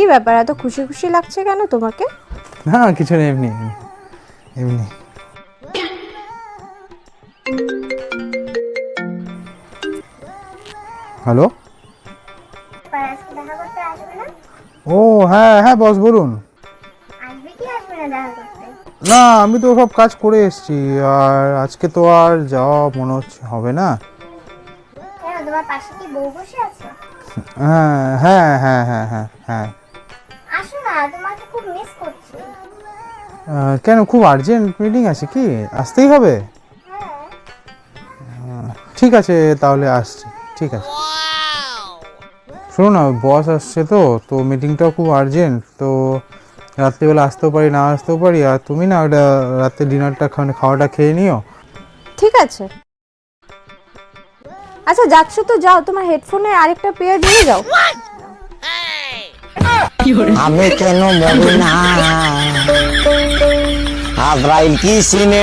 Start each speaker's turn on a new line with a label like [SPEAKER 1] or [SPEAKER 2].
[SPEAKER 1] কি ব্যাপার, এত খুশি খুশি লাগছে কেন তোমাকে?
[SPEAKER 2] না কিছু নেই, এমনি এমনি। হ্যালো, ও হ্যাঁ হ্যাঁ বস বলুন। না আমি তো সব কাজ করে এসেছি, আর আজকে তো আর যাওয়া মনে হচ্ছে হবে না। হ্যাঁ হ্যাঁ হ্যাঁ হ্যাঁ হ্যাঁ হ্যাঁ। কেন, খুব আর্জেন্ট মিটিং আছে কি, আসতেই হবে? ঠিক আছে তাহলে আসছি, ঠিক আছে। শোনো না, বস আসছে তো তো মিটিংটাও খুব আর্জেন্ট, তো রাত্রিবেলা আসতেও পারি না আসতেও পারি, আর তুমি না ওটা রাতে ডিনারটা খাওয়াটা খেয়ে নিও।
[SPEAKER 1] ঠিক আছে, আচ্ছা যাচ্ছ তো যাও, তোমার হেডফোনের আরেকটা পেয়ার নিয়ে যাও।
[SPEAKER 3] আমি কেন মরি না, আজরাইল কি সিনে